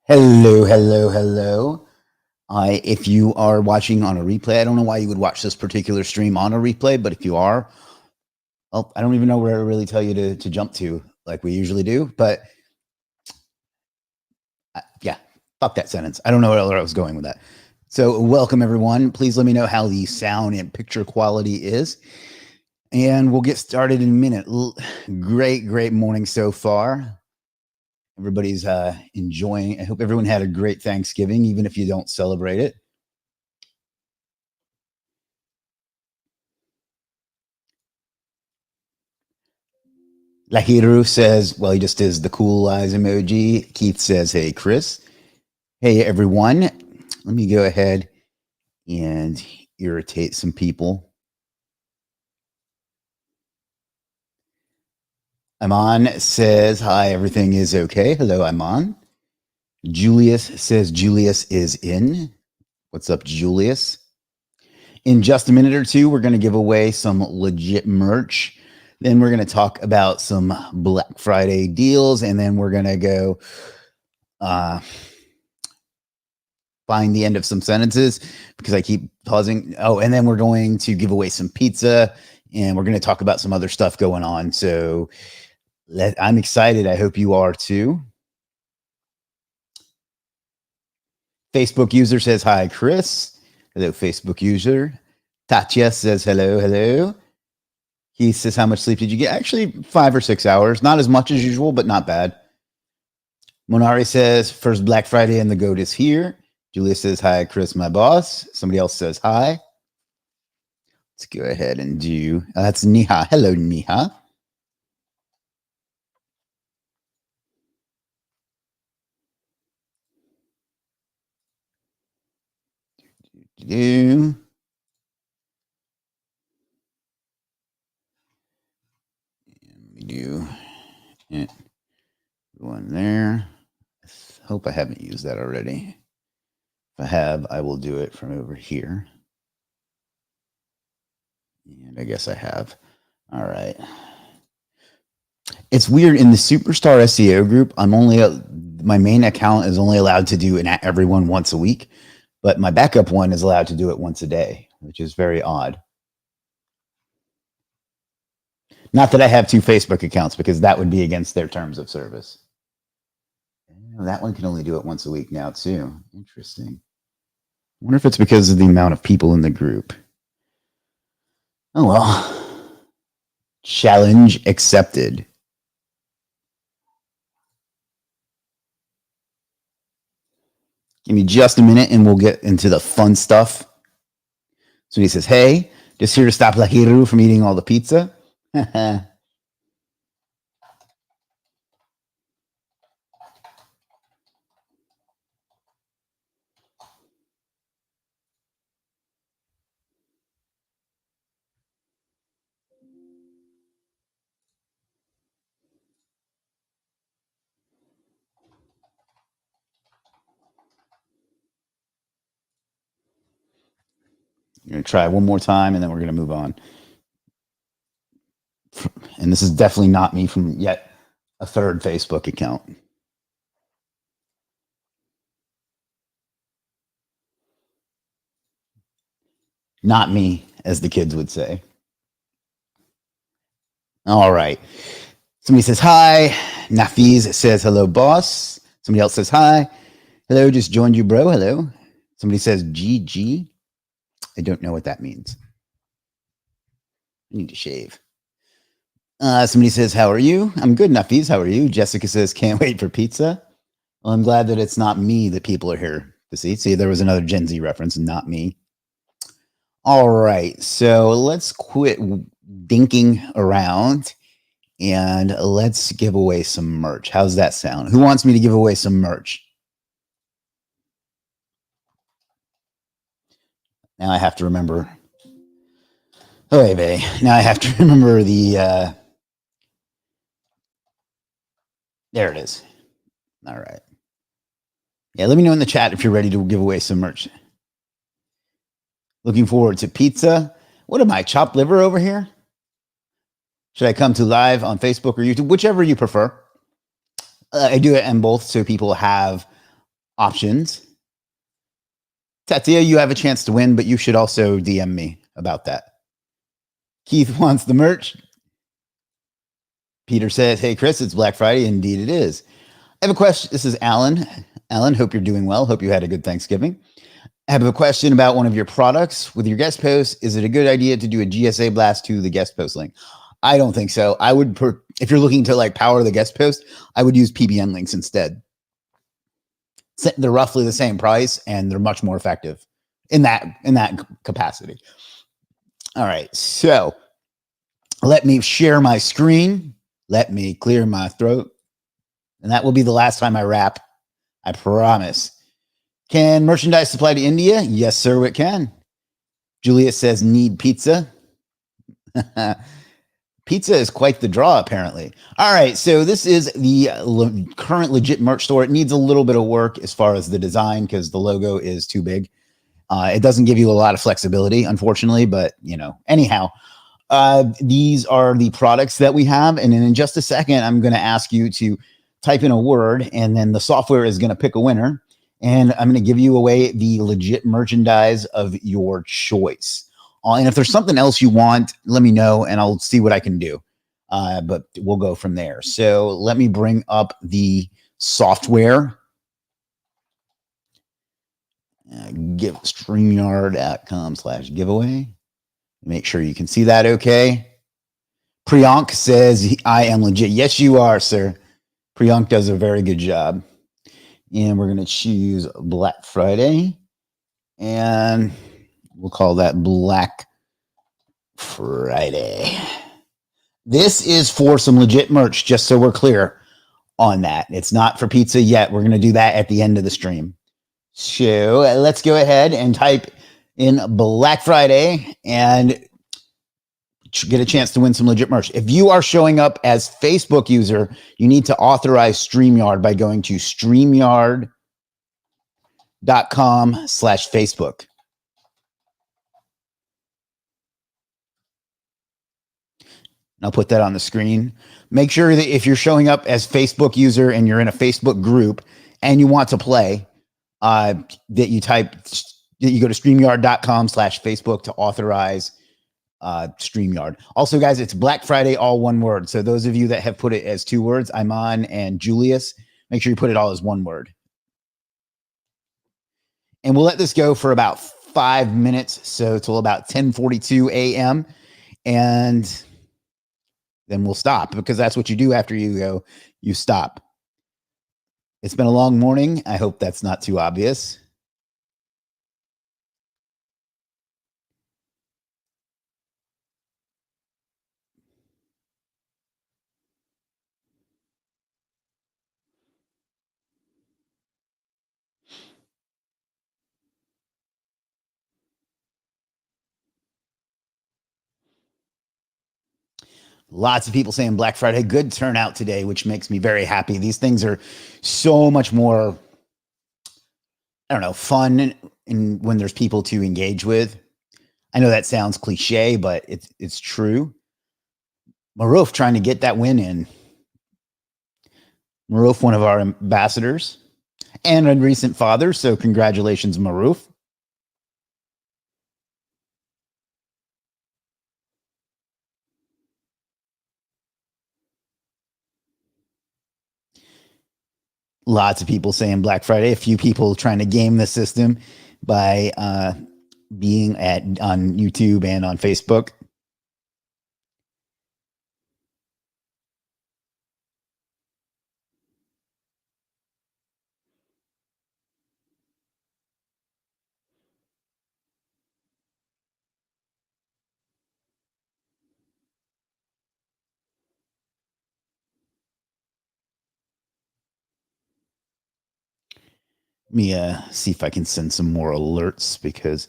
Hello, hello, hello. If you are watching on a replay, I don't know why you would watch this particular stream on a replay, but if you are, well, I don't even know where to really tell you to jump to like we usually do. But yeah, fuck that sentence. I don't know where I was going with that. So, welcome everyone. Please let me know how the sound and picture quality is. And we'll get started in a minute. Great morning so far. Everybody's enjoying. I hope everyone had a great Thanksgiving, even if you don't celebrate it. Lahiru says, well, he just is the cool eyes emoji. Keith says, hey, Chris. Hey, everyone. Let me go ahead and irritate some people. Iman says, hi, everything is okay. Hello, Iman. Julius says, Julius is in. What's up, Julius? In just a minute or two, we're going to give away some legit merch. Then we're going to talk about some Black Friday deals, and then we're going to go find the end of some sentences because I keep pausing. Oh, and then we're going to give away some pizza, and we're going to talk about some other stuff going on. So I'm excited. I hope you are too. Facebook user says, hi, Chris. Hello, Facebook user. Tatya says, hello. He says, how much sleep did you get? Actually, 5 or 6 hours. Not as much as usual, but not bad. Monari says, first Black Friday and the GOAT is here. Julia says, hi, Chris, my boss. Somebody else says, hi. Let's go ahead and do, that's Niha. Hello, Niha. Do it. One there. I hope I haven't used that already. If I have, I will do it from over here. And I guess I have. All right. It's weird in the Superstar SEO group. I'm only my main account is only allowed to do everyone once a week, but my backup one is allowed to do it once a day, which is very odd. Not that I have 2 Facebook accounts because that would be against their terms of service. That one can only do it once a week now too. Interesting. I wonder if it's because of the amount of people in the group. Oh well. Challenge accepted. Give me just a minute and we'll get into the fun stuff. So he says, hey, just here to stop Lahiru from eating all the pizza. I'm going to try one more time and then we're going to move on. And this is definitely not me from yet a third Facebook account. Not me, as the kids would say. All right. Somebody says hi. Nafiz says hello, boss. Somebody else says hi. Hello, just joined you, bro. Hello. Somebody says GG. I don't know what that means. I need to shave. Somebody says, how are you? I'm good, Nafiz. How are you? Jessica says, can't wait for pizza. Well, I'm glad that it's not me that people are here to see. See, there was another Gen Z reference, not me. All right. So let's quit dinking around and let's give away some merch. How's that sound? Who wants me to give away some merch? Now I have to remember. Oh, hey, now I have to remember the. There it is. All right. Yeah, let me know in the chat if you're ready to give away some merch. Looking forward to pizza. What am I, chopped liver over here? Should I come to live on Facebook or YouTube? Whichever you prefer. I do it on both so people have options. Tatia, you have a chance to win, but you should also DM me about that. Keith wants the merch. Peter says, hey, Chris, it's Black Friday. Indeed it is. I have a question. This is Alan. Alan, hope you're doing well. Hope you had a good Thanksgiving. I have a question about one of your products with your guest post. Is it a good idea to do a GSA blast to the guest post link? I don't think so. I would, if you're looking to like power the guest post, I would use PBN links instead. They're roughly the same price and they're much more effective in that capacity. All right, so let me share my screen. Let me clear my throat, and that will be the last time I rap. I promise. Can merchandise supply to India? Yes, sir, it can. Juliet says, need pizza. Pizza is quite the draw, apparently. All right, so this is the current Legit merch store. It needs a little bit of work as far as the design because the logo is too big. It doesn't give you a lot of flexibility, unfortunately, but, you know, anyhow, these are the products that we have. And then in just a second, I'm going to ask you to type in a word, and then the software is going to pick a winner. And I'm going to give you away the Legit merchandise of your choice. And if there's something else you want, let me know and I'll see what I can do. But we'll go from there. So let me bring up the software. Give StreamYard.com/giveaway. Make sure you can see that okay. Priyank says, I am legit. Yes, you are, sir. Priyank does a very good job. And we're going to choose Black Friday. And we'll call that Black Friday. This is for some legit merch, just so we're clear on that. It's not for pizza yet. We're going to do that at the end of the stream. So let's go ahead and type in Black Friday and get a chance to win some legit merch. If you are showing up as Facebook user, you need to authorize StreamYard by going to StreamYard.com/Facebook. I'll put that on the screen. Make sure that if you're showing up as Facebook user and you're in a Facebook group and you want to play, that you go to StreamYard.com/Facebook to authorize StreamYard. Also, guys, it's Black Friday, all one word. So those of you that have put it as two words, Iman and Julius, make sure you put it all as one word. And we'll let this go for about 5 minutes. So till about 10:42 a.m. And then we'll stop because that's what you do after you go, you stop. It's been a long morning. I hope that's not too obvious. Lots of people saying Black Friday, good turnout today, which makes me very happy. These things are so much more, I don't know, fun and when there's people to engage with. I know that sounds cliche, but it's true. Maruf trying to get that win in. Maruf, one of our ambassadors and a recent father. So congratulations, Maruf. Lots of people saying Black Friday. A few people trying to game the system by being on YouTube and on Facebook. Let me see if I can send some more alerts because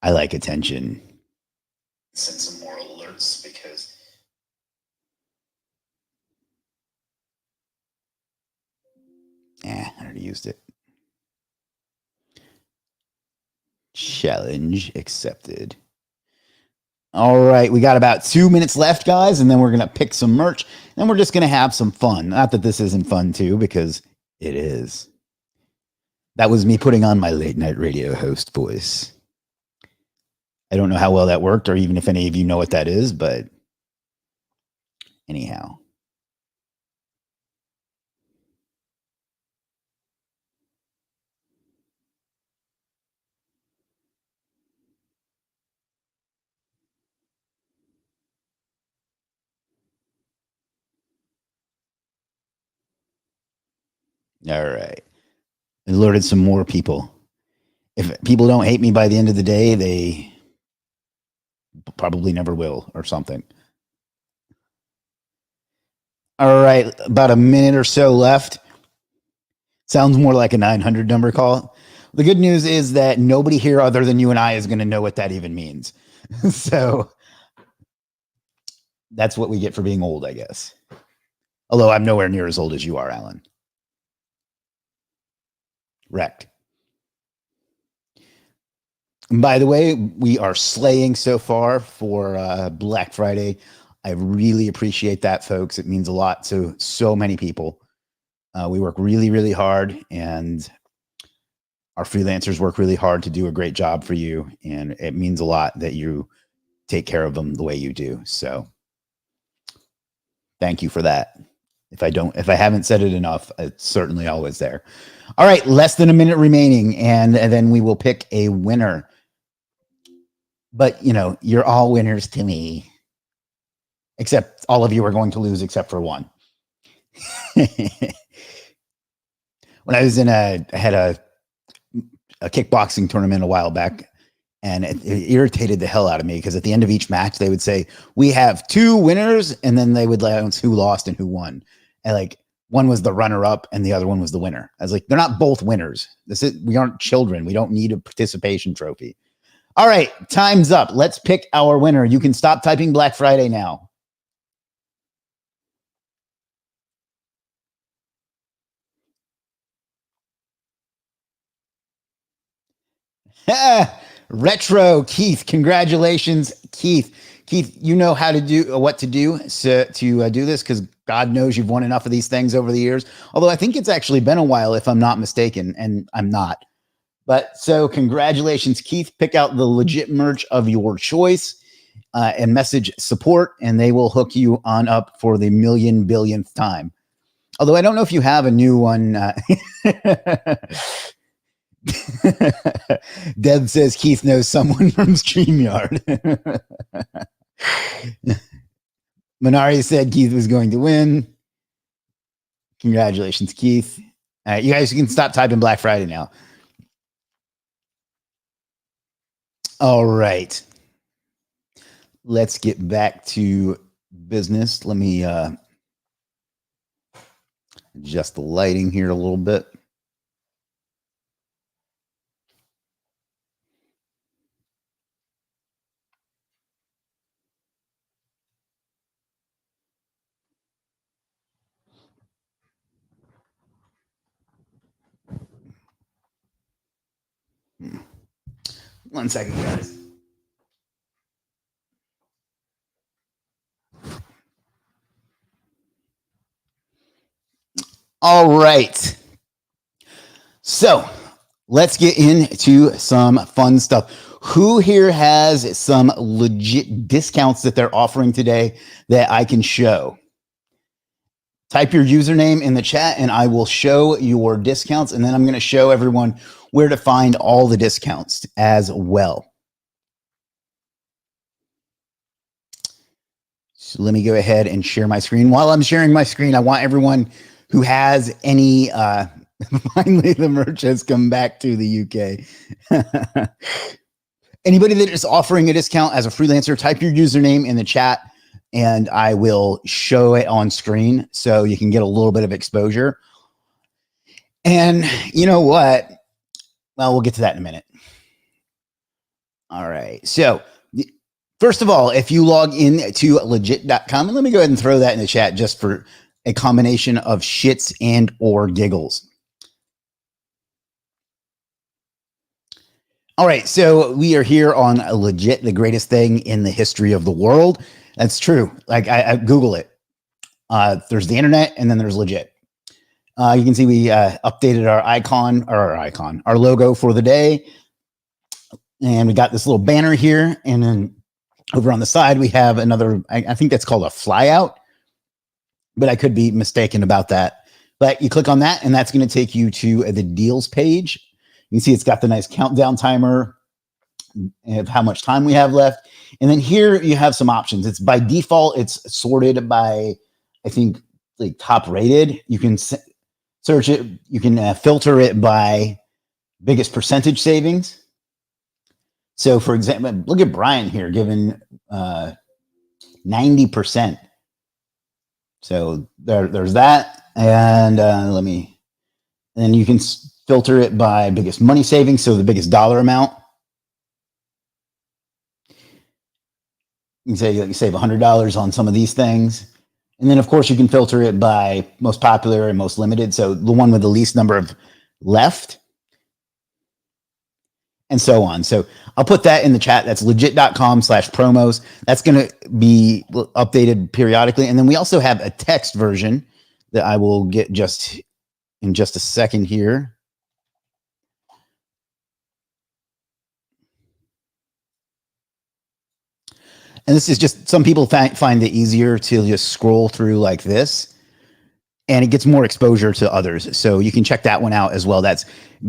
I like attention. Send some more alerts because I already used it. Challenge accepted. All right, we got about 2 minutes left, guys, and then we're going to pick some merch, and we're just going to have some fun. Not that this isn't fun, too, because it is. That was me putting on my late night radio host voice. I don't know how well that worked or even if any of you know what that is, but anyhow. All right. I alerted some more people. If people don't hate me by the end of the day, they probably never will or something. All right. About a minute or so left. Sounds more like a 900 number call. The good news is that nobody here other than you and I is going to know what that even means. So that's what we get for being old, I guess. Although I'm nowhere near as old as you are, Alan. Wrecked. And by the way, we are slaying so far for Black Friday. I really appreciate that, folks. It means a lot to so many people. We work really, really hard, and our freelancers work really hard to do a great job for you. And it means a lot that you take care of them the way you do. So thank you for that. If I haven't said it enough, it's certainly always there. All right, less than a minute remaining, and then we will pick a winner. But, you know, you're all winners to me. Except all of you are going to lose except for one. When I was I had a kickboxing tournament a while back, and it irritated the hell out of me because at the end of each match, they would say, we have 2 winners, and then they would announce who lost and who won. And like, one was the runner up and the other one was the winner. I was like, they're not both winners. We aren't children. We don't need a participation trophy. All right, time's up. Let's pick our winner. You can stop typing Black Friday now. Retro Keith, congratulations, Keith. Keith, you know how to do what to do to do this because God knows you've won enough of these things over the years. Although I think it's actually been a while, if I'm not mistaken, and I'm not. But so congratulations, Keith. Pick out the legit merch of your choice and message support, and they will hook you on up for the million billionth time. Although I don't know if you have a new one. Deb says Keith knows someone from StreamYard. Minari said Keith was going to win. Congratulations, Keith. You guys can stop typing Black Friday now. All right. Let's get back to business. Let me adjust the lighting here a little bit. One second, guys. All right. So let's get into some fun stuff. Who here has some legit discounts that they're offering today that I can show? Type your username in the chat and I will show your discounts. And then I'm going to show everyone where to find all the discounts as well. So let me go ahead and share my screen. While I'm sharing my screen, I want everyone who has any, finally the merch has come back to the UK. Anybody that is offering a discount as a freelancer, type your username in the chat and I will show it on screen so you can get a little bit of exposure. And you know what? Well, we'll get to that in a minute. All right. So first of all, if you log in to legit.com, and let me go ahead and throw that in the chat just for a combination of shits and or giggles. All right, so we are here on Legit, the greatest thing in the history of the world. That's true. Like I Google it. There's the internet and then there's Legit. You can see we updated our logo for the day. And we got this little banner here. And then over on the side, we have another, I think that's called a flyout, but I could be mistaken about that. But you click on that, and that's going to take you to the deals page. You can see it's got the nice countdown timer of how much time we have left. And then here you have some options. It's by default, it's sorted by, I think, like top rated. You can search it. You can filter it by biggest percentage savings. So, for example, look at Brian here, given 90%. So there's that, and then you can filter it by biggest money savings, so the biggest dollar amount. You can say you save $100 on some of these things, and then of course you can filter it by most popular and most limited. So the one with the least number of left, and so on. So I'll put that in the chat. That's legit.com/promos. That's going to be updated periodically. And then we also have a text version that I will get in just a second here. And this is just, some people find it easier to just scroll through like this, and it gets more exposure to others. So you can check that one out as well. That's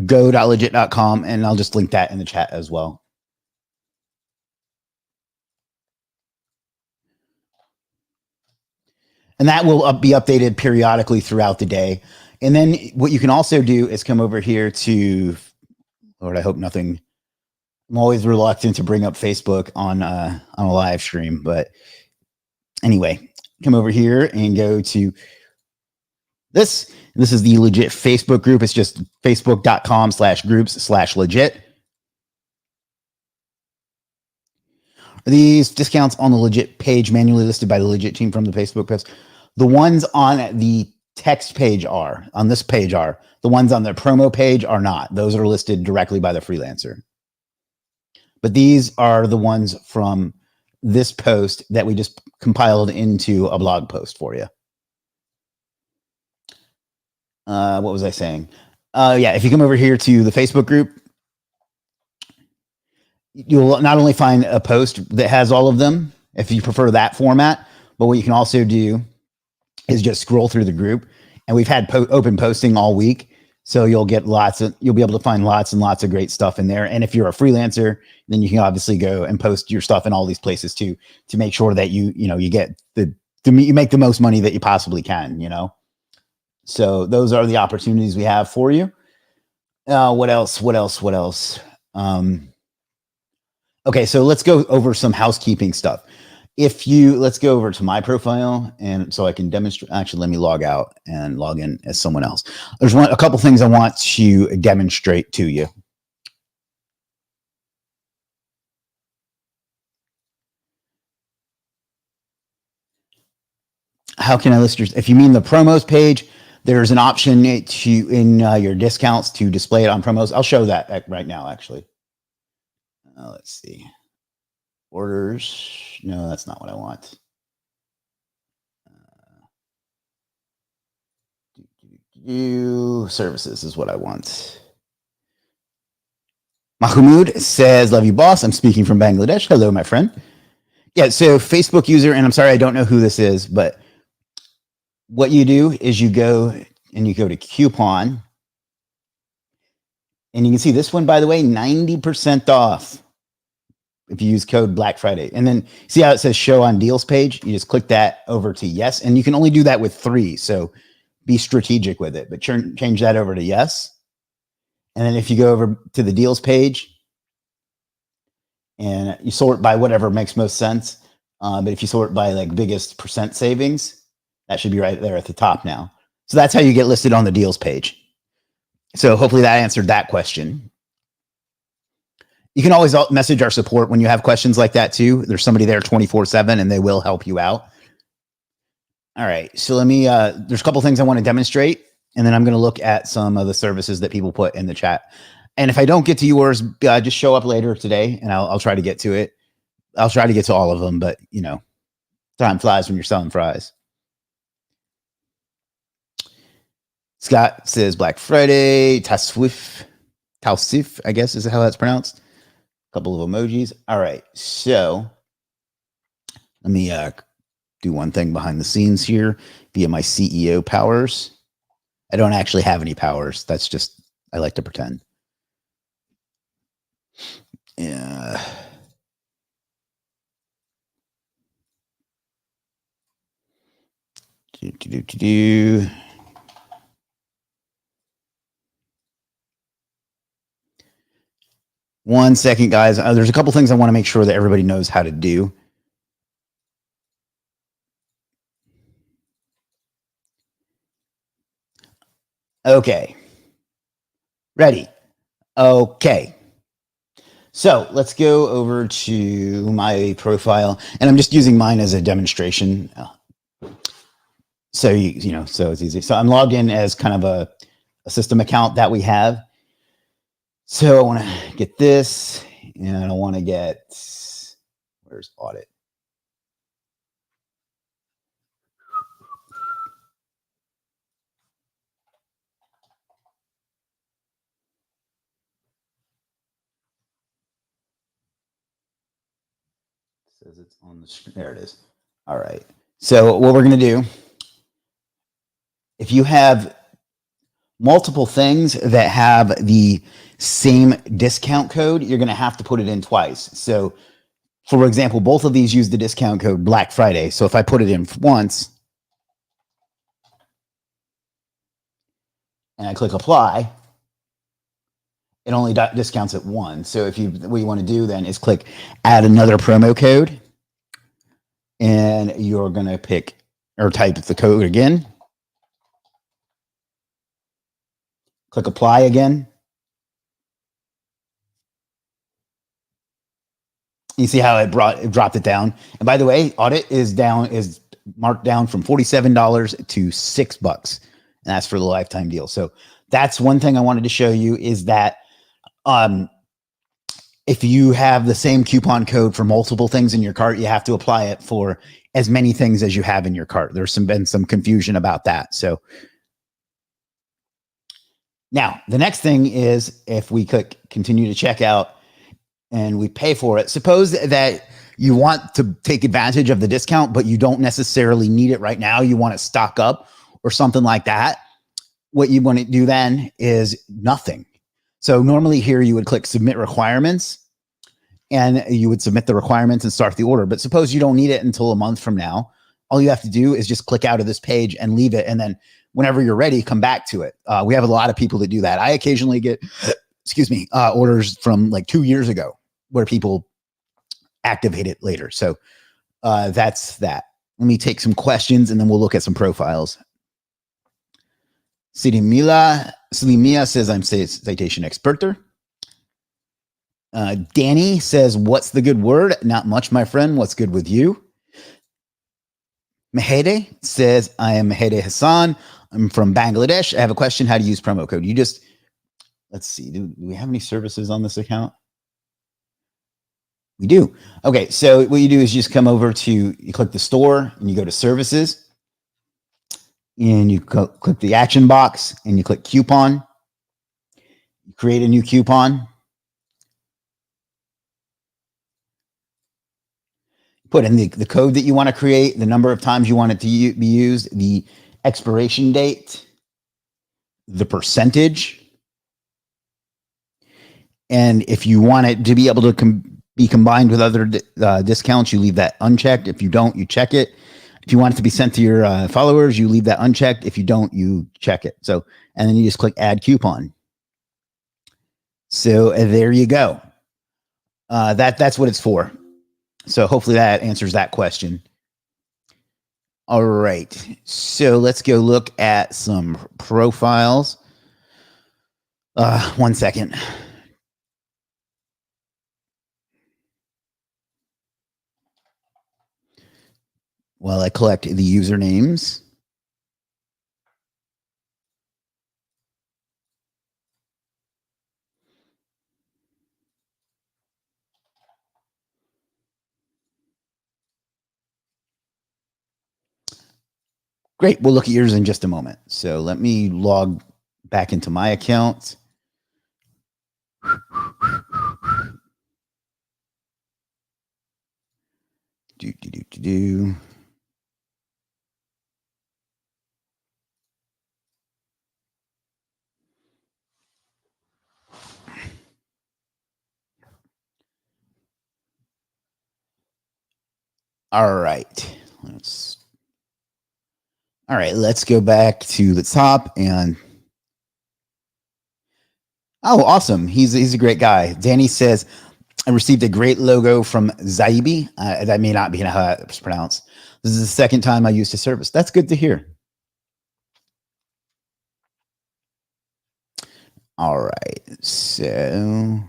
go.legit.com, and I'll just link that in the chat as well. And that will be updated periodically throughout the day. And then what you can also do is come over here to, Lord, I hope nothing, I'm always reluctant to bring up Facebook on a live stream. But anyway, come over here and go to this. This is the Legit Facebook group. It's just facebook.com/groups/legit. These discounts on the Legit page manually listed by the Legit team from the Facebook post. The ones on the text page are, on this page are. The ones on the promo page are not. Those are listed directly by the freelancer. But these are the ones from this post that we just compiled into a blog post for you. What was I saying? Yeah, if you come over here to the Facebook group, you'll not only find a post that has all of them, if you prefer that format, but what you can also do is just scroll through the group. And we've had open posting all week, so you'll be able to find lots and lots of great stuff in there. And if you're a freelancer, then you can obviously go and post your stuff in all these places too, to make sure that you get you make the most money that you possibly can, So those are the opportunities we have for you. What else? Okay, so let's go over some housekeeping stuff. Let's go over to my profile, and so I can demonstrate. Actually, let me log out and log in as someone else. There's a couple things I want to demonstrate to you. How can I list if you mean the promos page, there's an option in your discounts to display it on promos. I'll show that right now, actually. Let's see. Orders. No, that's not what I want. Services is what I want. Mahmoud says, love you, boss. I'm speaking from Bangladesh. Hello, my friend. Yeah, so Facebook user, and I'm sorry, I don't know who this is, but what you do is you go to coupon, and you can see this one, by the way, 90% off if you use code Black Friday. And then see how it says show on deals page? You just click that over to yes. And you can only do that with 3. So be strategic with it, but change that over to yes. And then if you go over to the deals page and you sort by whatever makes most sense. But if you sort by like biggest percent savings, that should be right there at the top now. So that's how you get listed on the deals page. So hopefully that answered that question. You can always message our support when you have questions like that too. There's somebody there 24/7 and they will help you out. All right. So let me, there's a couple things I want to demonstrate, and then I'm going to look at some of the services that people put in the chat. And if I don't get to yours, just show up later today and I'll try to get to it. I'll try to get to all of them, but time flies when you're selling fries. Scott says Black Friday, Tausif, I guess is how that's pronounced. A couple of emojis. All right, so let me do one thing behind the scenes here via my CEO powers. I don't actually have any powers. That's just, I like to pretend. Yeah. One second, guys. There's a couple things I want to make sure that everybody knows how to do. Okay. Ready. Okay. So let's go over to my profile, and I'm just using mine as a demonstration. So so it's easy. So I'm logged in as kind of a system account that we have. So I want to get this, and I want to get, where's audit? It says it's on the screen. There it is. All right. So what we're going to do, if you have multiple things that have the same discount code, you're going to have to put it in twice. So for example, both of these use the discount code Black Friday. So if I put it in once and I click apply, it only discounts at one. So if what you want to do then is click add another promo code, and you're going to pick or type the code again. Click apply again. You see how it dropped it down. And by the way, audit is marked down from $47 to $6, and that's for the lifetime deal. So that's one thing I wanted to show you, is that if you have the same coupon code for multiple things in your cart, you have to apply it for as many things as you have in your cart. There's been some confusion about that. So now the next thing is, if we click continue to check out and we pay for it, suppose that you want to take advantage of the discount, but you don't necessarily need it right now. You want to stock up or something like that. What you want to do then is nothing. So normally here you would click submit requirements, and you would submit the requirements and start the order. But suppose you don't need it until a month from now. All you have to do is just click out of this page and leave it. And then whenever you're ready, come back to it. We have a lot of people that do that. I occasionally get, orders from like 2 years ago where people activate it later. So that's that. Let me take some questions and then we'll look at some profiles. Salimia says, I'm citation experter. Danny says, what's the good word? Not much, my friend. What's good with you? Mehede says, I am Mehede Hassan. I'm from Bangladesh. I have a question. How to use promo code? Let's see. Do we have any services on this account? We do. Okay. So what you do is you just come over you click the store and you go to services, and you click the action box and you click coupon. You create a new coupon. Put in the code that you want to create, the number of times you want it to be used, the expiration date, the percentage. And if you want it to be able to be combined with other discounts, you leave that unchecked. If you don't, you check it. If you want it to be sent to your followers, you leave that unchecked. If you don't, you check it. So, and then you just click add coupon. So there you go. That's what it's for. So hopefully that answers that question. All right. So let's go look at some profiles. 1 second. While I collect the usernames. Great. We'll look at yours in just a moment. So let me log back into my account. All right. Let's go back to the top and oh, awesome. He's a great guy. Danny says, I received a great logo from Zaibi. That may not be how it's pronounced. This is the second time I used his service. That's good to hear. All right. So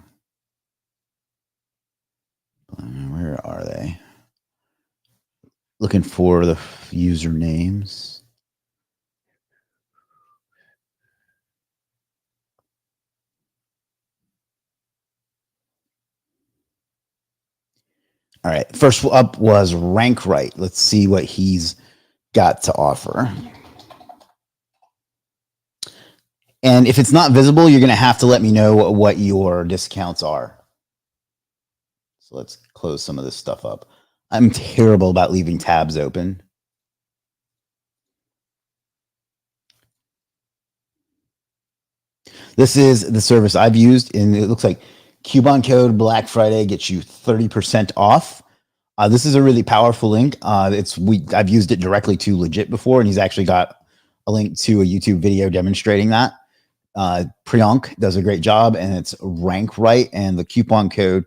where are they? Looking for the usernames. All right. First up was Rank Right. Let's see what he's got to offer. And if it's not visible, you're going to have to let me know what your discounts are. So let's close some of this stuff up. I'm terrible about leaving tabs open. This is the service I've used, and it looks like coupon code Black Friday gets you 30% off. This is a really powerful link. I've used it directly to Legiit before, and he's actually got a link to a YouTube video demonstrating that. Priyank does a great job, and it's Rank Right, and the coupon code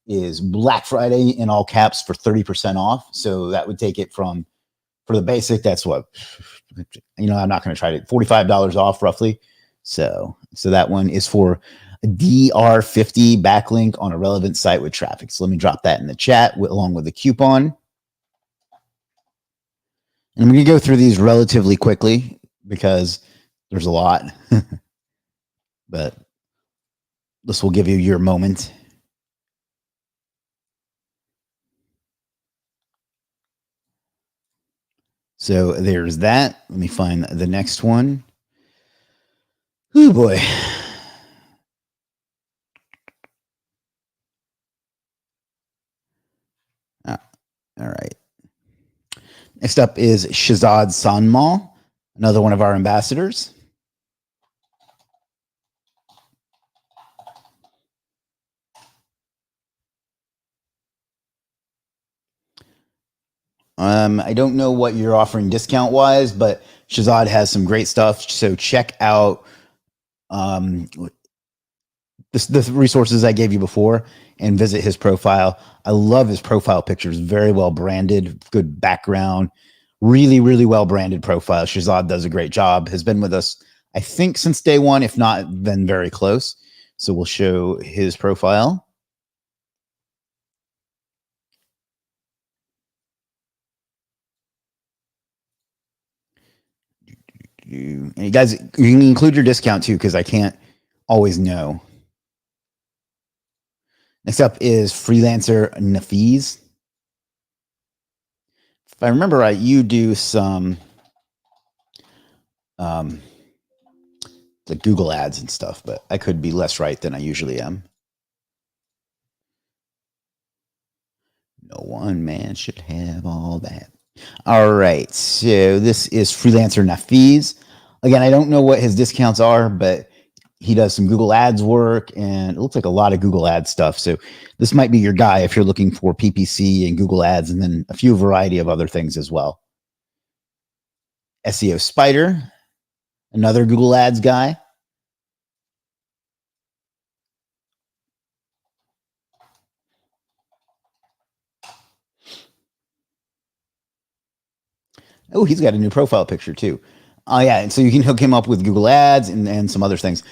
is Black Friday in all caps for 30% off. So that would take it from, for the basic, that's what, I'm not going to try to, $45 off roughly. So that one is for a DR50 backlink on a relevant site with traffic. So let me drop that in the chat along with the coupon. And I'm going to go through these relatively quickly because there's a lot, but this will give you your moment. So there's that. Let me find the next one. Oh boy. All right. Next up is Shahzad Sanmal, another one of our ambassadors. I don't know what you're offering discount wise, but Shahzad has some great stuff. So check out the resources I gave you before and visit his profile. I love his profile pictures. Very well branded, good background, really, really well branded profile. Shahzad does a great job. Has been with us, I think, since day one, if not been very close. So we'll show his profile. And you guys, you can include your discount too, because I can't always know. Next up is freelancer Nafiz. If I remember right, you do some the Google ads and stuff, but I could be less right than I usually am. No one man should have all that. All right, so this is freelancer Nafiz. Again, I don't know what his discounts are, but he does some Google ads work, and it looks like a lot of Google ads stuff. So this might be your guy if you're looking for PPC and Google ads, and then a few variety of other things as well. SEO Spider, another Google ads guy. Oh, he's got a new profile picture too. Oh yeah, and so you can hook him up with Google ads and some other things.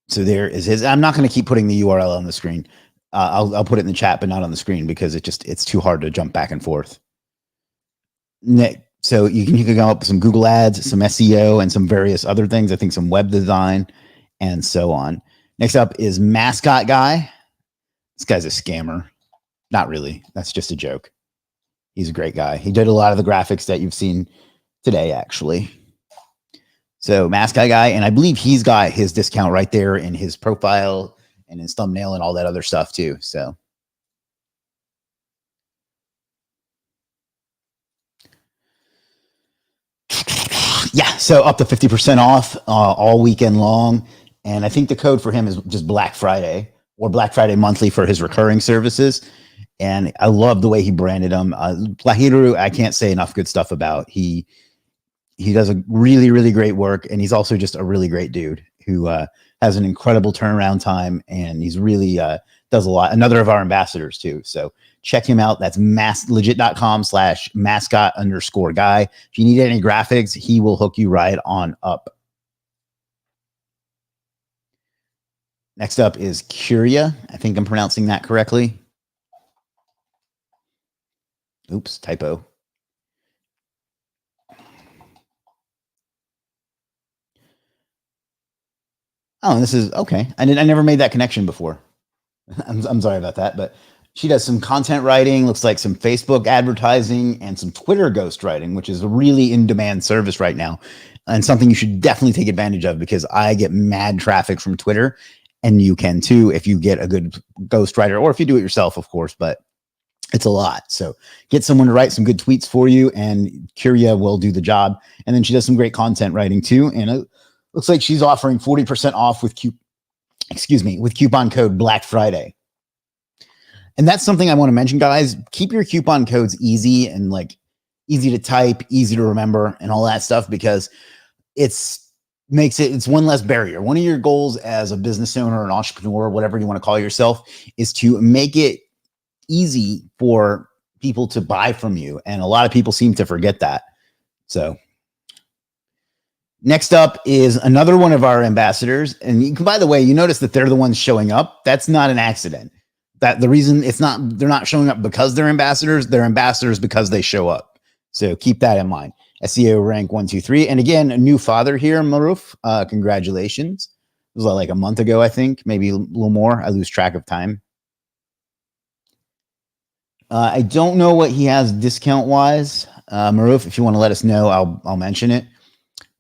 So there is his. I'm not going to keep putting the URL on the screen. I'll put it in the chat, but not on the screen because it's too hard to jump back and forth. So you can come up with some Google ads, some SEO, and some various other things. I think some web design and so on. Next up is Mascot Guy. This guy's a scammer. Not really. That's just a joke. He's a great guy. He did a lot of the graphics that you've seen today, actually. So Mask Guy, and I believe he's got his discount right there in his profile and his thumbnail and all that other stuff too. So yeah, so up to 50% off all weekend long. And I think the code for him is just Black Friday or Black Friday monthly for his recurring services. And I love the way he branded them. Plahiru, I can't say enough good stuff about. He does a really, really great work. And he's also just a really great dude who has an incredible turnaround time. And he's really does a lot. Another of our ambassadors too. So check him out. That's legit.com/mascot_guy. If you need any graphics, he will hook you right on up. Next up is Curia. I think I'm pronouncing that correctly. Oops, typo. Oh, this is okay. I never made that connection before. I'm sorry about that, but she does some content writing, looks like some Facebook advertising and some Twitter ghostwriting, which is a really in-demand service right now and something you should definitely take advantage of because I get mad traffic from Twitter and you can too if you get a good ghostwriter or if you do it yourself, of course, but it's a lot. So get someone to write some good tweets for you and Curia will do the job. And then she does some great content writing too. And it looks like she's offering 40% off with coupon code Black Friday. And that's something I want to mention, guys. Keep your coupon codes easy and like easy to type, easy to remember, and all that stuff because it's one less barrier. One of your goals as a business owner, an entrepreneur, whatever you want to call yourself, is to make it easy for people to buy from you. And a lot of people seem to forget that. So next up is another one of our ambassadors. And by the way, you notice that they're the ones showing up. That's not an accident. That the reason they're not showing up because they're ambassadors because they show up. So keep that in mind. SEO rank 1, 2, 3. And again, a new father here, Maruf. Congratulations. It was like a month ago, I think, maybe a little more. I lose track of time. I don't know what he has discount wise. Maruf, if you want to let us know, I'll mention it.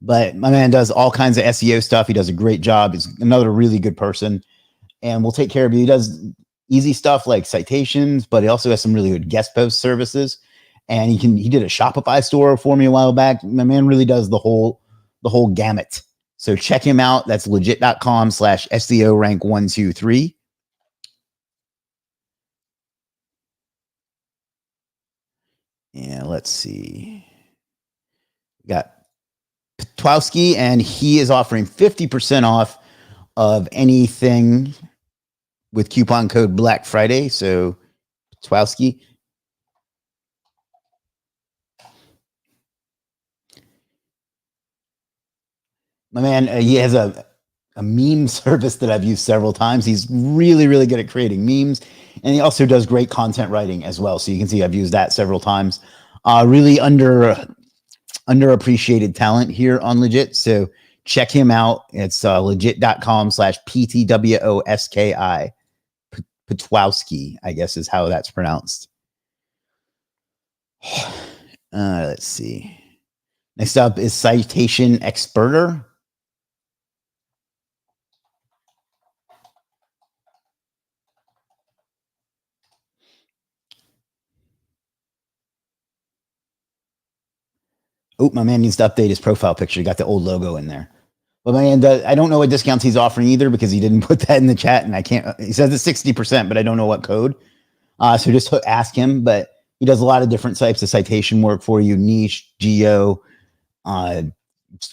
But my man does all kinds of SEO stuff. He does a great job. He's another really good person and we'll take care of you. He does easy stuff like citations, but he also has some really good guest post services. And he did a Shopify store for me a while back. My man really does the whole gamut. So check him out. That's legit.com/SEO rank 1, 2, 3. Yeah, let's see. We got Petwowski, and he is offering 50% off of anything with coupon code Black Friday. So Petwowski. My man, he has a meme service that I've used several times. He's really, really good at creating memes. And he also does great content writing as well. So you can see I've used that several times. Really underappreciated talent here on Legit. So check him out. It's legit.com/PTWOSKI. Petwowski, I guess is how that's pronounced. Let's see. Next up is Citation Experter. Oh, my man needs to update his profile picture. He got the old logo in there. But my man, I don't know what discounts he's offering either because he didn't put that in the chat, and I can't. He says it's 60%, but I don't know what code. So just ask him. But he does a lot of different types of citation work for you, niche, geo,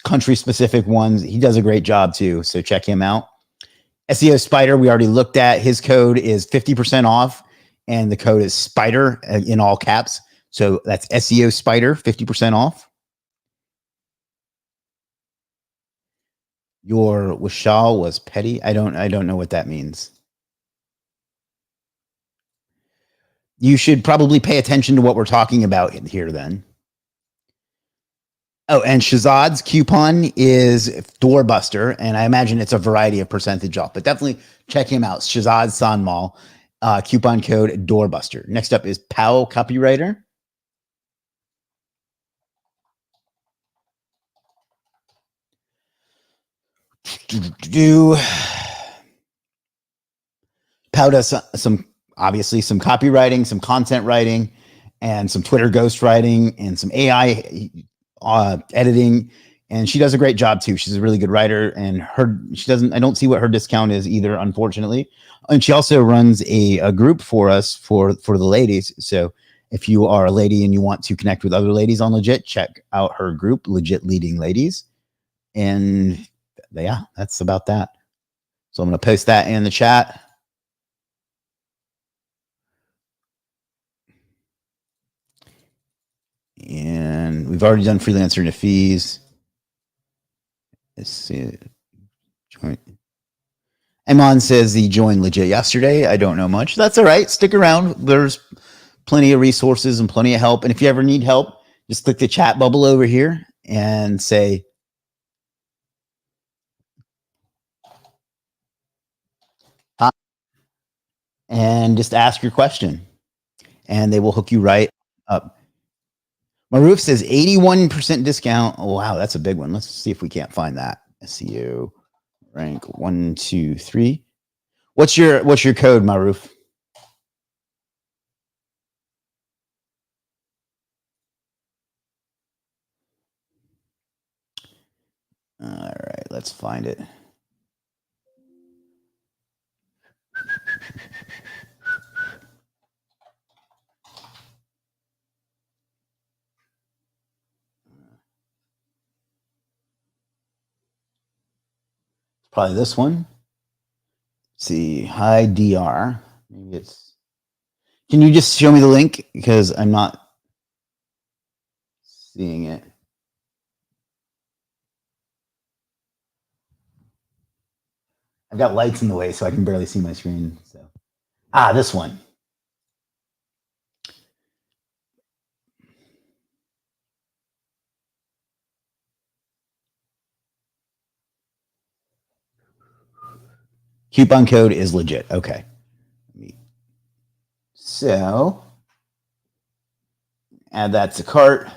country specific ones. He does a great job too. So check him out. SEO Spider, we already looked at. His code is 50% off, and the code is Spider in all caps. So that's SEO Spider, 50% off. Your Wishal was petty. I don't know what that means. You should probably pay attention to what we're talking about here then. Oh, and Shazad's coupon is Doorbuster, and I imagine it's a variety of percentage off, but definitely check him out. Shazad Sanmal, coupon code Doorbuster. Next up is Powell Copywriter. Do Pow does some obviously some copywriting, some content writing, and some Twitter ghostwriting, and some AI editing. And she does a great job too. She's a really good writer, and I don't see what her discount is either, unfortunately. And she also runs a group for us for the ladies. So if you are a lady and you want to connect with other ladies on Legiit, check out her group, Legiit Leading Ladies. And yeah, that's about that. So I'm going to post that in the chat. And we've already done freelancer and fees. Let's see. Join. Amon says he joined Legiit yesterday. I don't know much. That's all right. Stick around. There's plenty of resources and plenty of help. And if you ever need help, just click the chat bubble over here and say, hi, and just ask your question, and they will hook you right up. Maroof says 81% discount. Oh, wow, that's a big one. Let's see if we can't find that. SEO rank 1, 2, 3. What's your code, Maroof? All right, let's find it. Probably this one. Let's see, high DR. Maybe it's. Can you just show me the link, because I'm not seeing it. I've got lights in the way, so I can barely see my screen. So, this one. Coupon code is Legiit. Okay. So, add that to cart.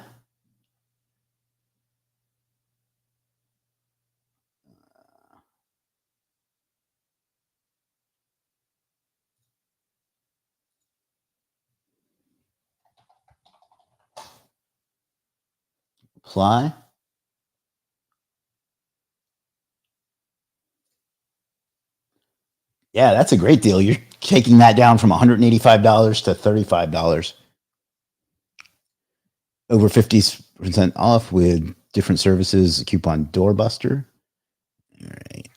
Apply. Yeah, that's a great deal. You're taking that down from $185 to $35. Over 50% off with different services, coupon doorbuster. All right.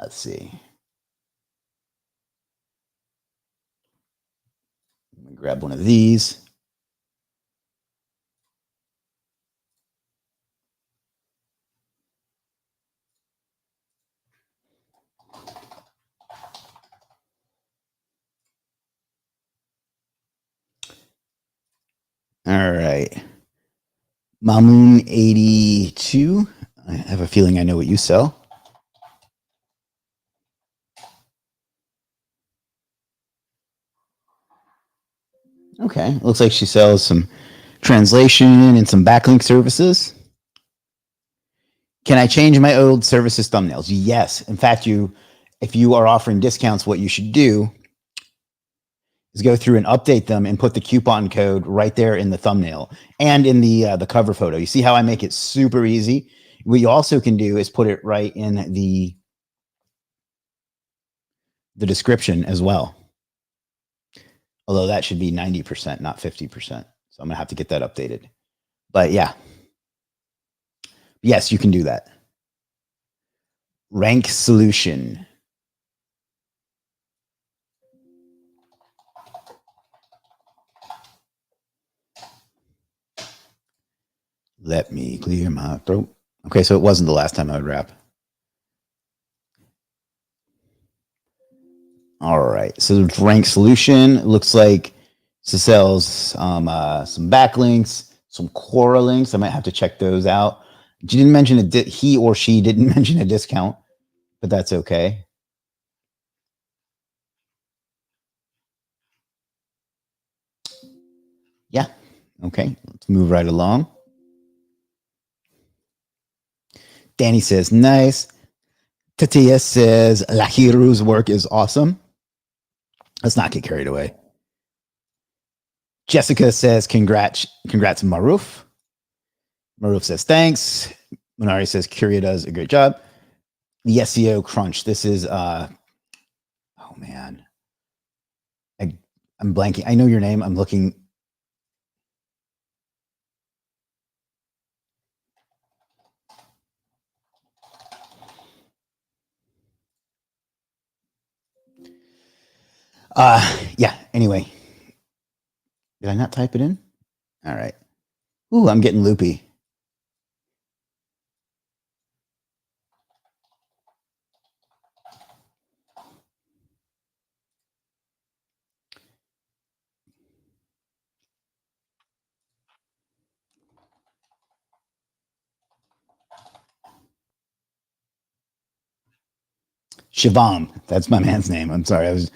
Let's see. Let me grab one of these. All right. Mamoon 82. I have a feeling I know what you sell. Okay. Looks like she sells some translation and some backlink services. Can I change my old services thumbnails? Yes. In fact, if you are offering discounts, what you should do is go through and update them and put the coupon code right there in the thumbnail and in the cover photo. You see how I make it super easy? What you also can do is put it right in the description as well. Although that should be 90%, not 50%. So I'm going to have to get that updated. But yeah. Yes, you can do that. Rank solution. Let me clear my throat. Okay, so it wasn't the last time I would rap. All right, so the rank solution looks like it sells some backlinks, some Quora links. I might have to check those out. She didn't mention he or she didn't mention a discount, but that's okay. Yeah. Okay. Let's move right along. Danny says, nice. Tatia says, Lahiru's work is awesome. Let's not get carried away. Jessica says, congrats, Maruf. Maruf says, thanks. Minari says, Curia does a great job. The SEO crunch. This is, oh man. I'm blanking. I know your name. I'm looking. Yeah. Anyway, did I not type it in? All right. Ooh, I'm getting loopy. Shivam. That's my man's name. I'm sorry. I was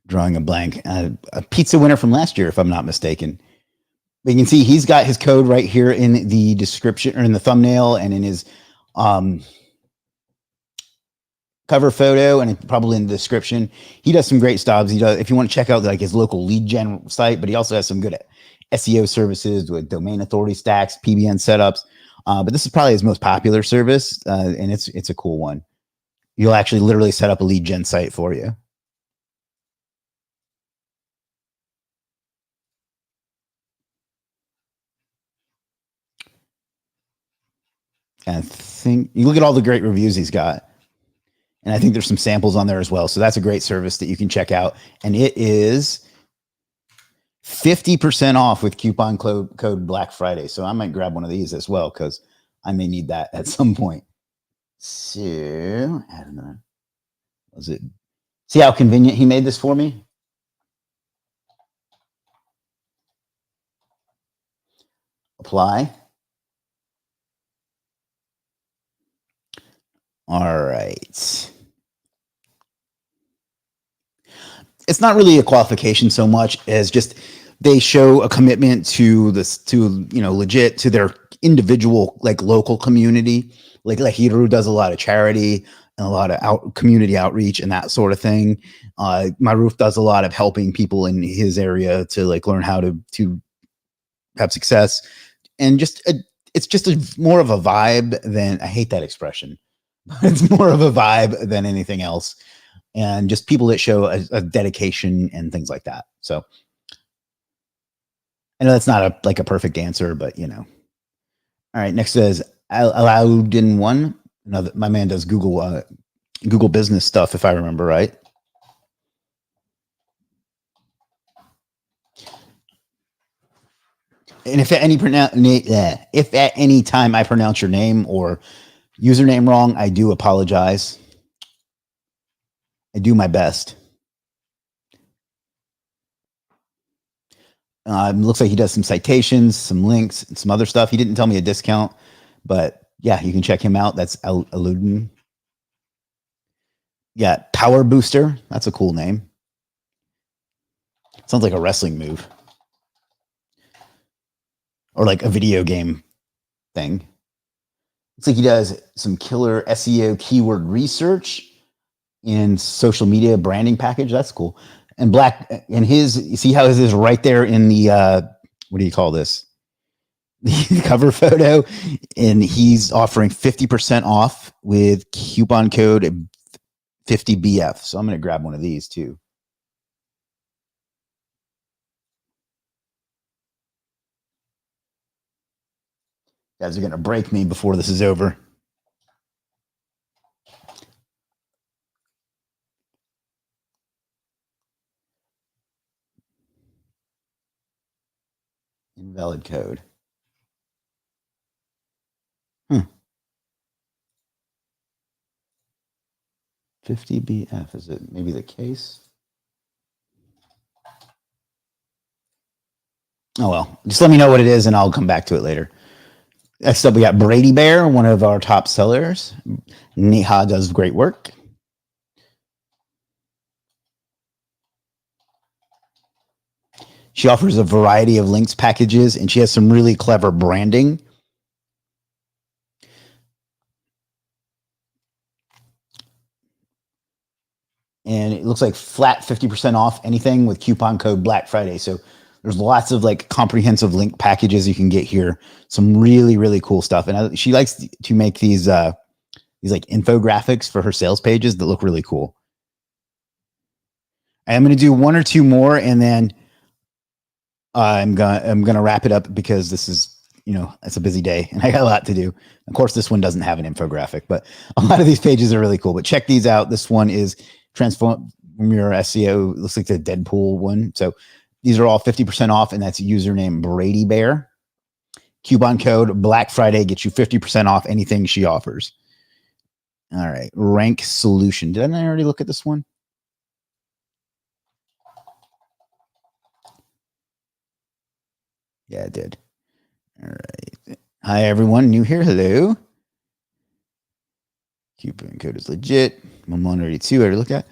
drawing a blank. A pizza winner from last year, if I'm not mistaken. But you can see he's got his code right here in the description or in the thumbnail and in his cover photo and probably in the description. He does some great stuff. He does, if you want to check out like his local lead gen site, but he also has some good SEO services with domain authority stacks, PBN setups. But this is probably his most popular service, and it's a cool one. You'll actually literally set up a lead gen site for you. And I think you look at all the great reviews he's got. And I think there's some samples on there as well. So that's a great service that you can check out. And it is 50% off with coupon code Black Friday. So I might grab one of these as well because I may need that at some point. So I don't know. Was it? See how convenient he made this for me? Apply. All right. It's not really a qualification so much as just they show a commitment to this, to, you know, legit to their individual, like local community. Like Hiru does a lot of charity and a lot of community outreach and that sort of thing. Maruf does a lot of helping people in his area to like learn how to have success. And just it's just more of a vibe than, I hate that expression. It's more of a vibe than anything else, and just people that show a dedication and things like that. So I know that's not like a perfect answer, but you know. All right, next says allowed in one. Another, my man does Google business stuff, if I remember right. And if at any time I pronounce your name or username wrong, I do apologize. I do my best. Looks like he does some citations, some links, and some other stuff. He didn't tell me a discount, but yeah, you can check him out. That's Aluden. Yeah, Power Booster. That's a cool name. Sounds like a wrestling move or like a video game thing. Looks like he does some killer SEO keyword research in social media branding package. That's cool. And Black and his, you see how his is right there in the what do you call this? The cover photo, and he's offering 50% off with coupon code 50BF. So I'm going to grab one of these too. You guys are going to break me before this is over. Invalid code. 50BF. Is it maybe the case? Oh, well, just let me know what it is and I'll come back to it later. Next up, we got Brady Bear, one of our top sellers. Neha does great work. She offers a variety of links packages, and she has some really clever branding. And it looks like flat 50% off anything with coupon code Black Friday. So there's lots of like comprehensive link packages you can get here. Some really, really cool stuff. And she likes to make these like infographics for her sales pages that look really cool. I'm going to do one or two more, and then I'm gonna wrap it up because this is, it's a busy day and I got a lot to do. Of course, this one doesn't have an infographic, but a lot of these pages are really cool. But check these out. This one is Transform Your SEO. It looks like the Deadpool one. So these are all 50% off, and that's username Brady Bear. Coupon code Black Friday gets you 50% off anything she offers. All right, Rank Solution. Didn't I already look at this one? Yeah, I did. All right. Hi, everyone. New here. Hello. Coupon code is legit. I'm on already too. I already looked at.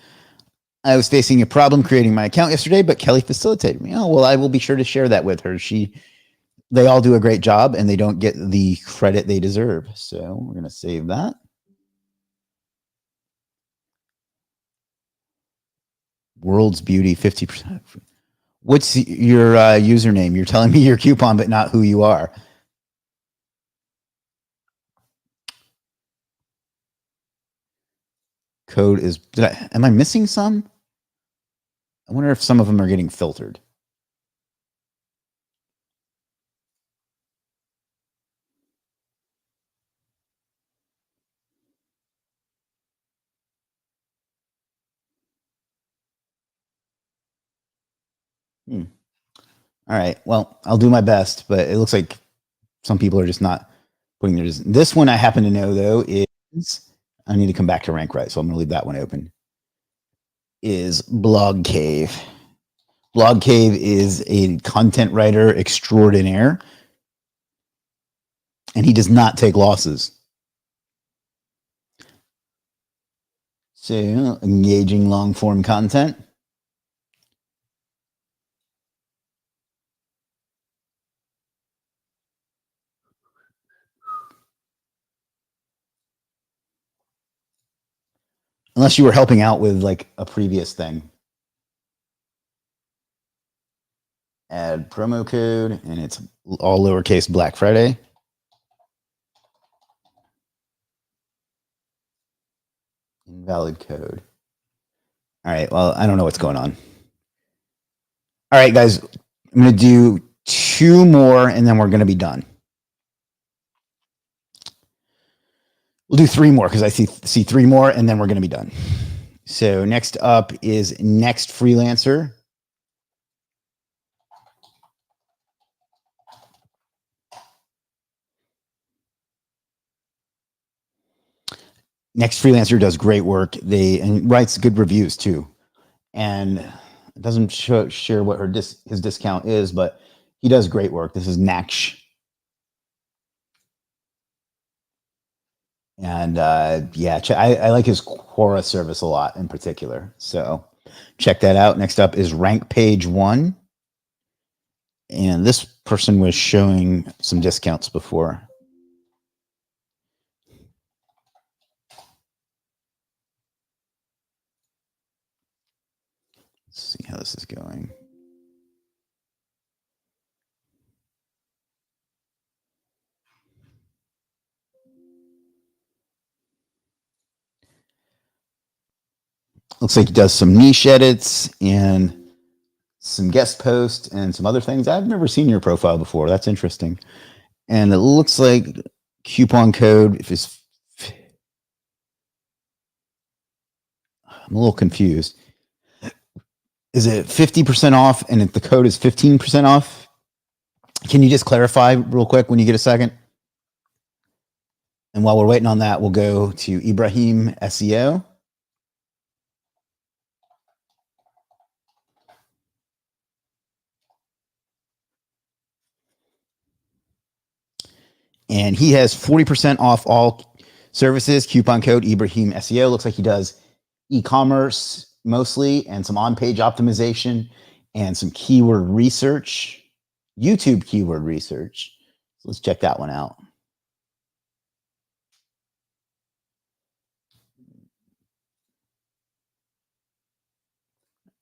I was facing a problem creating my account yesterday, but Kelly facilitated me. Oh, well, I will be sure to share that with her. They all do a great job, and they don't get the credit they deserve. So we're going to save that. World's Beauty, 50%. What's your username? You're telling me your coupon, but not who you are. Code is, am I missing some? I wonder if some of them are getting filtered. All right. Well, I'll do my best, but it looks like some people are just not putting theirs. This one I happen to know, though, is, I need to come back to Rank Right, so I'm going to leave that one open, is Blog Cave. Blog Cave is a content writer extraordinaire, and he does not take losses. So, engaging long-form content. Unless you were helping out with like a previous thing. Add promo code, and it's all lowercase Black Friday. Invalid code. All right. Well, I don't know what's going on. All right, guys. I'm going to do two more, and then we're going to be done. We'll do three more because I see three more, and then we're going to be done. So next up is Next Freelancer. Next Freelancer does great work. And writes good reviews too. And it doesn't share what his discount is, but he does great work. This is Naksh. And yeah, I like his Quora service a lot in particular. So check that out. Next up is Rank Page 1. And this person was showing some discounts before. Let's see how this is going. Looks like he does some niche edits and some guest posts and some other things. I've never seen your profile before. That's interesting. And it looks like coupon code, I'm a little confused. Is it 50% off and if the code is 15% off? Can you just clarify real quick when you get a second? And while we're waiting on that, we'll go to Ibrahim SEO. And he has 40% off all services. Coupon code Ibrahim SEO. Looks like he does e-commerce mostly and some on-page optimization and some keyword research, YouTube keyword research. So let's check that one out.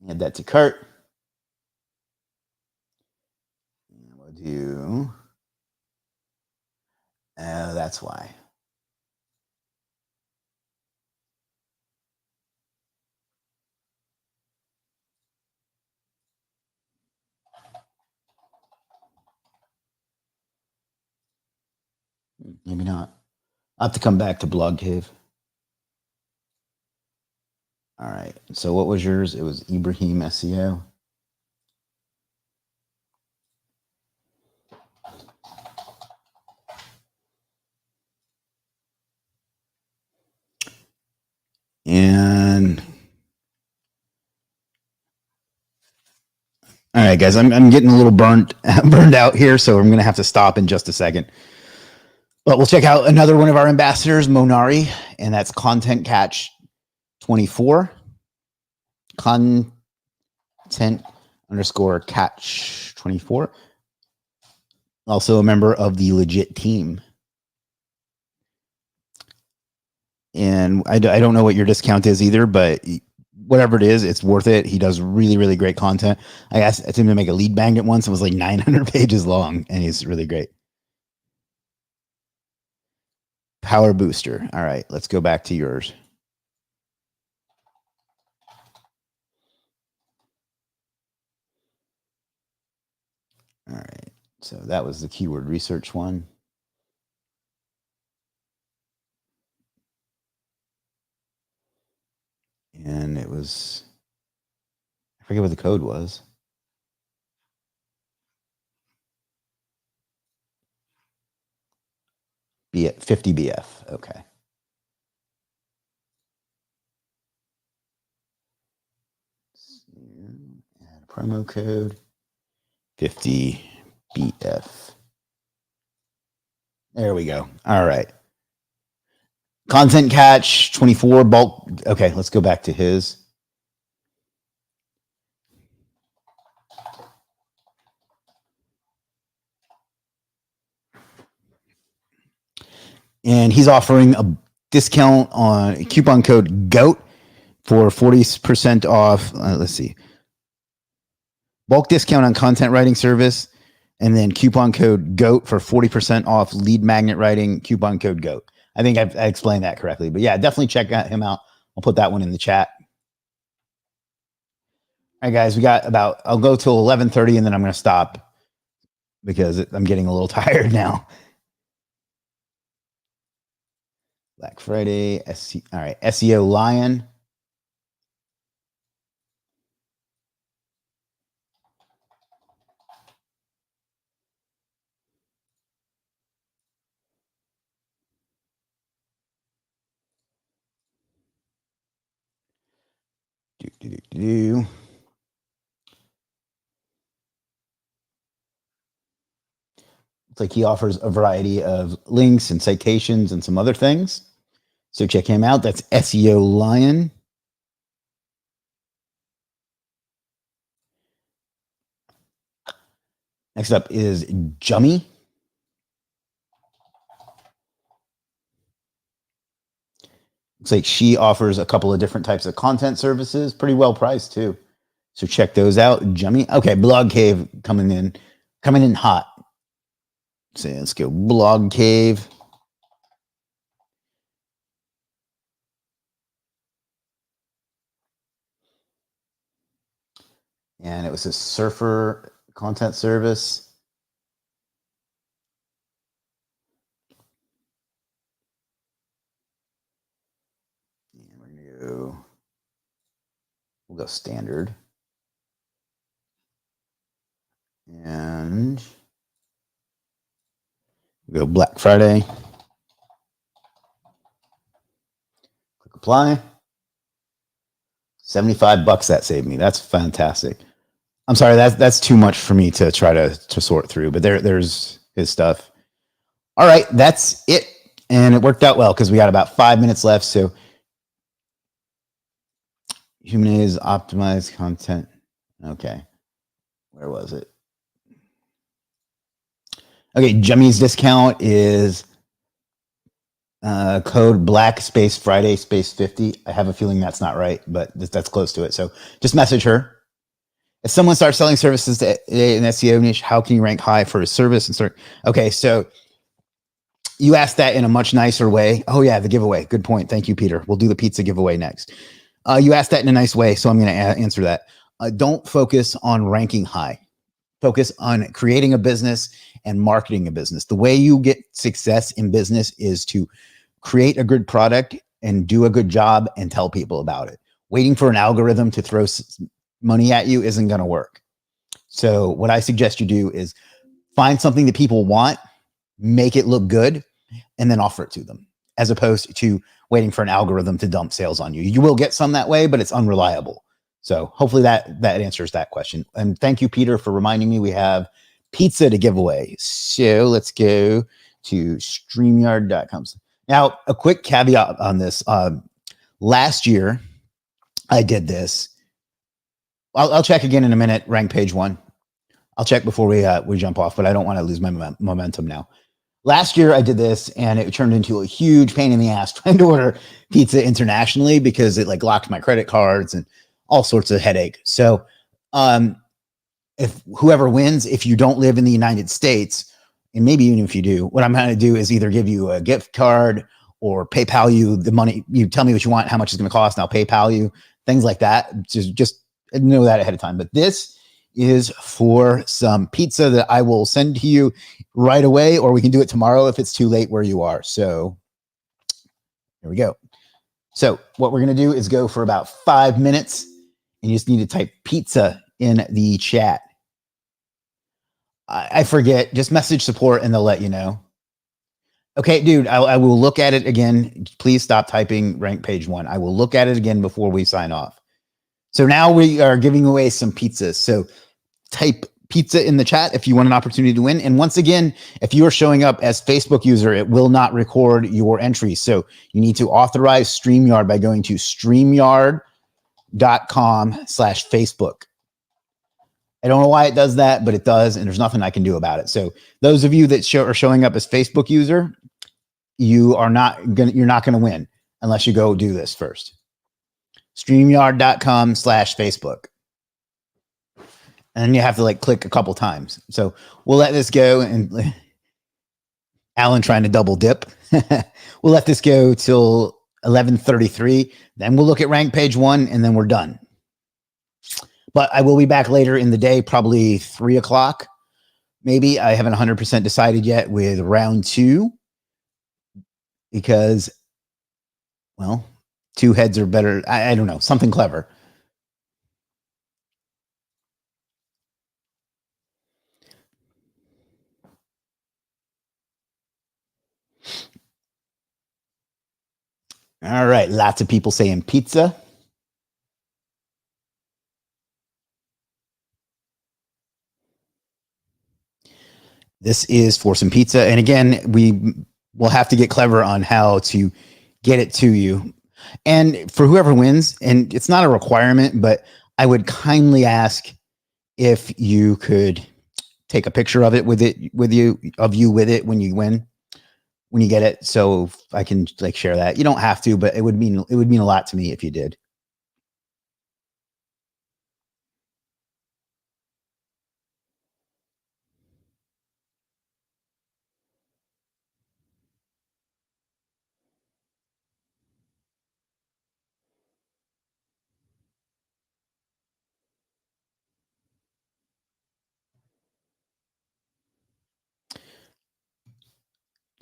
Add that to cart. And we'll do, that's why. Maybe not. I'll have to come back to Blog Cave. All right. So what was yours? It was Ibrahim SEO. And all right, guys, I'm getting a little burned out here, so I'm going to have to stop in just a second. But we'll check out another one of our ambassadors, Monari, and that's Content Catch 24. Content underscore catch 24. Also a member of the Legiit team. And I don't know what your discount is either, but whatever it is, it's worth it. He does really, really great content. I asked him to make a lead magnet once. It was like 900 pages long, and he's really great. Power Booster. All right, let's go back to yours. All right, so that was the keyword research one. And it was, I forget what the code was. Be it 50 BF. Okay. Add a promo code 50 BF. There we go. All right. Content Catch 24 bulk. Okay, let's go back to his. And he's offering a discount on a coupon code GOAT for 40% off. Let's see. Bulk discount on content writing service, and then coupon code GOAT for 40% off lead magnet writing, coupon code GOAT. I think I explained that correctly. But yeah, definitely check him out. I'll put that one in the chat. All right, guys, we got about, I'll go till 11:30 and then I'm going to stop because I'm getting a little tired now. Black Friday, all right, SEO Lion. Looks like he offers a variety of links and citations and some other things. So check him out. That's SEO Lion. Next up is Jummy. Looks like she offers a couple of different types of content services, pretty well priced too. So check those out. Jummy. Okay, Blog Cave coming in hot. So let's go Blog Cave. And it was a surfer content service. And we're gonna we'll go standard. And we'll go Black Friday. Click apply. $75 that saved me. That's fantastic. I'm sorry, that's too much for me to try to sort through, but there's his stuff. All right, that's it. And it worked out well because we got about 5 minutes left. So human is optimized content. Okay. where was it? Okay, Jummy's discount is code Black Space Friday Space 50. I have a feeling that's not right, but that's close to it. So just message her. If someone starts selling services to an SEO niche, how can you rank high for a service and start? Okay, so you asked that in a much nicer way. Oh yeah, the giveaway. Good point. Thank you, Peter. We'll do the pizza giveaway next. You asked that in a nice way, so I'm going to answer that. Don't focus on ranking high. Focus on creating a business and marketing a business. The way you get success in business is to create a good product and do a good job and tell people about it. Waiting for an algorithm to throw money at you isn't going to work. So what I suggest you do is find something that people want, make it look good, and then offer it to them, as opposed to waiting for an algorithm to dump sales on you. You will get some that way, but it's unreliable. So hopefully that answers that question. And thank you, Peter, for reminding me we have pizza to give away. So let's go to StreamYard.com. Now, a quick caveat on this. Last year, I did this. I'll check again in a minute, rank page 1. I'll check before we jump off, but I don't want to lose my momentum now. Last year I did this and it turned into a huge pain in the ass trying to order pizza internationally because it like locked my credit cards and all sorts of headache. So if whoever wins, if you don't live in the United States, and maybe even if you do, what I'm going to do is either give you a gift card or PayPal you the money. You tell me what you want, how much it's going to cost, and I'll PayPal you, things like that. Just know that ahead of time. But this is for some pizza that I will send to you right away, or we can do it tomorrow if it's too late where you are. So here we go. So what we're going to do is go for about 5 minutes, and you just need to type pizza in the chat. I forget, just message support and they'll let you know. Okay, dude, I will look at it again. Please stop typing rank page 1. I will look at it again before we sign off. So now we are giving away some pizzas. So type pizza in the chat if you want an opportunity to win. And once again, if you are showing up as Facebook user, it will not record your entry. So you need to authorize StreamYard by going to StreamYard.com/Facebook. I don't know why it does that, but it does, and there's nothing I can do about it. So those of you that are showing up as Facebook user, you're not gonna win unless you go do this first. StreamYard.com/Facebook. And then you have to like click a couple times. So we'll let this go. And Alan trying to double dip. We'll let this go till 11:33. Then we'll look at rank page 1 and then we're done. But I will be back later in the day, probably 3 o'clock. Maybe I haven't 100% decided yet with round 2 because, well, 2 heads are better. I don't know, something clever. All right. Lots of people saying pizza. This is for some pizza. And again, we will have to get clever on how to get it to you. And for whoever wins, and it's not a requirement, but I would kindly ask if you could take a picture of it with you with it when you win, when you get it. So I can like share that. You don't have to, but it would mean a lot to me if you did.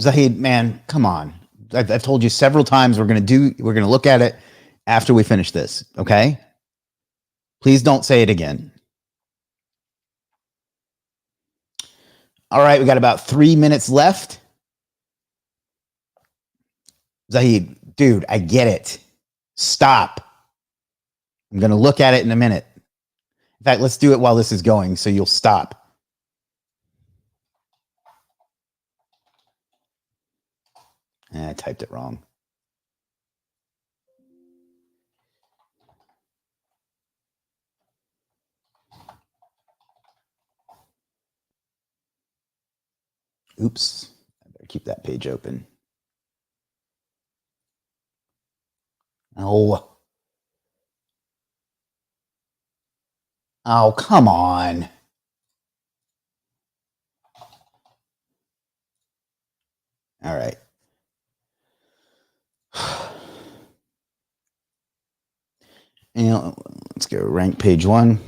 Zahid, man, come on. I've told you several times we're going to look at it after we finish this. Okay. Please don't say it again. All right. We got about 3 minutes left. Zahid, dude, I get it. Stop. I'm going to look at it in a minute. In fact, let's do it while this is going so you'll stop. I typed it wrong. Oops. I better keep that page open. Oh. Oh, come on. All right. And let's go rank page 1.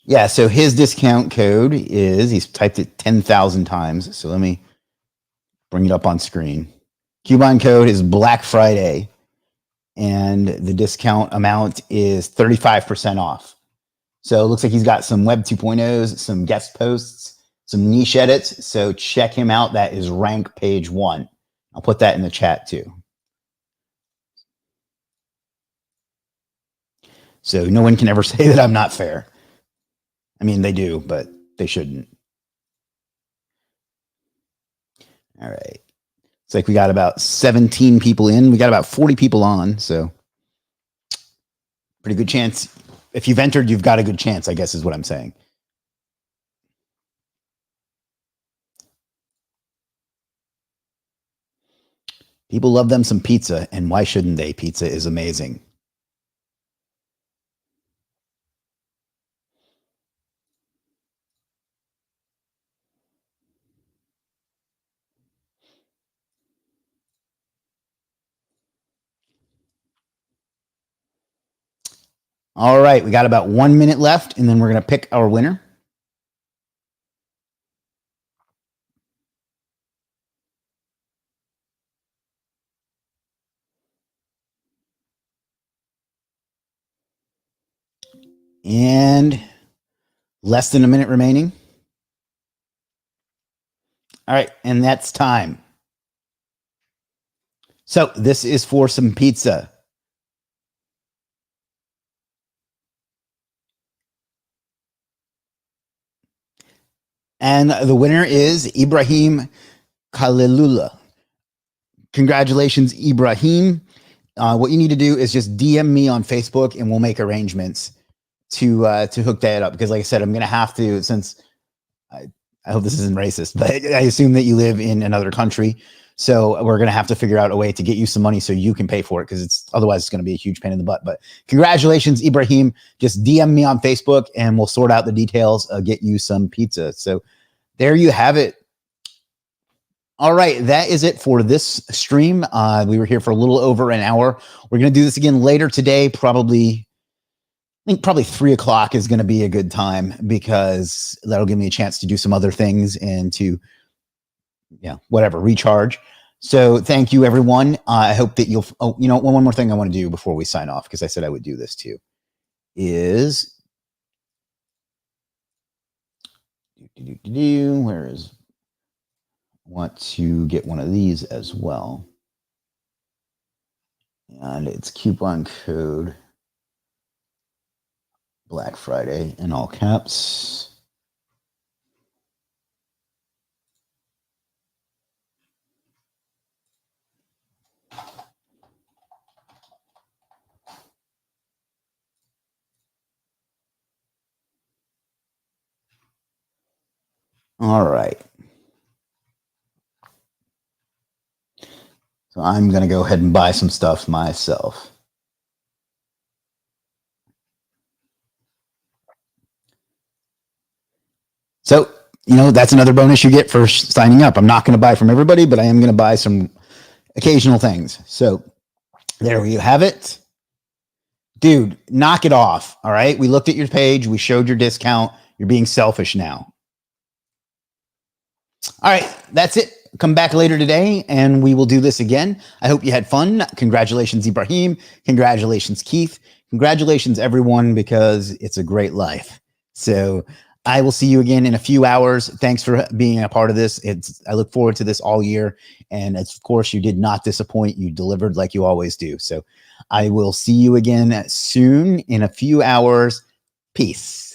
Yeah, so his discount code is, he's typed it 10,000 times. So let me bring it up on screen. Coupon code is Black Friday, and the discount amount is 35% off. So it looks like he's got some Web 2.0s, some guest posts, some niche edits. So check him out. That is rank page 1. I'll put that in the chat too. So no one can ever say that I'm not fair. I mean, they do, but they shouldn't. All right. It's like we got about 17 people in. We got about 40 people on. So pretty good chance. If you've entered, you've got a good chance, I guess is what I'm saying. People love them some pizza, and why shouldn't they? Pizza is amazing. All right, we got about 1 minute left, and then we're going to pick our winner. And less than a minute remaining. All right, and that's time. So this is for some pizza. And the winner is Ibrahim Khalilullah. Congratulations, Ibrahim. What you need to do is just DM me on Facebook, and we'll make arrangements to hook that up. Because, like I said, I'm going to have to, since I hope this isn't racist, but I assume that you live in another country. So we're going to have to figure out a way to get you some money so you can pay for it, because otherwise it's going to be a huge pain in the butt. But congratulations, Ibrahim. Just DM me on Facebook and we'll sort out the details, get you some pizza. So there you have it. All right, that is it for this stream. We were here for a little over an hour. We're going to do this again later today, probably 3 o'clock is going to be a good time, because that'll give me a chance to do some other things and to, recharge. So thank you, everyone. I hope that you'll, one more thing I want to do before we sign off, because I said I would do this too, is, where is, I want to get one of these as well. And it's coupon code Black Friday in all caps. All right. So I'm going to go ahead and buy some stuff myself. So, that's another bonus you get for signing up. I'm not going to buy from everybody, but I am going to buy some occasional things. So there you have it. Dude, knock it off. All right. We looked at your page. We showed your discount. You're being selfish now. All right. That's it. Come back later today and we will do this again. I hope you had fun. Congratulations, Ibrahim. Congratulations, Keith. Congratulations, everyone, because it's a great life. So I will see you again in a few hours. Thanks for being a part of this. I look forward to this all year. And of course, you did not disappoint. You delivered like you always do. So I will see you again soon in a few hours. Peace.